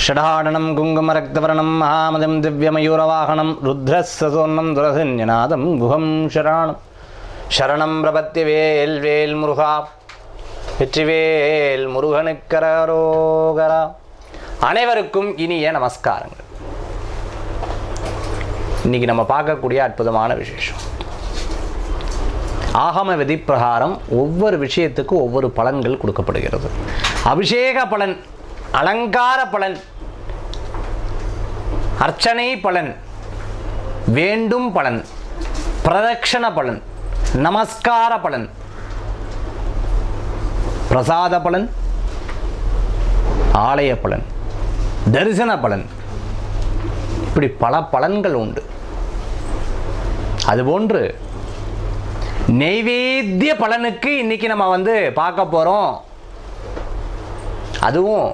ஷடாடனம் குங்குமரக்தவரணம் மகாமதம் திவ்யமயூரவாகனம் ருத்ரஸ்வர்ணம் துரசன்யநாதம் குஹம் சரணம் சரணம் பிரபத்திவேல் வேல் முருகா வெற்றிவேல் முருகனுக்கரோகரா. அனைவருக்கும் இனிய நமஸ்காரங்கள். இன்னைக்கு நம்ம பார்க்கக்கூடிய அற்புதமான விசேஷம், ஆகம விதி பிரகாரம் ஒவ்வொரு விஷயத்துக்கும் ஒவ்வொரு பலன்கள் கொடுக்கப்படுகிறது. அபிஷேக பலன், அலங்கார பலன், அர்ச்சனை பலன், வேண்டும் பலன், பிரதட்சண பலன், நமஸ்கார பலன், பிரசாத பலன், ஆலய பலன், தரிசன பலன், இப்படி பல பலன்கள் உண்டு. அதுபோன்று நெய்வேத்திய பலனுக்கு இன்னைக்கு நம்ம பார்க்க போறோம். அதுவும்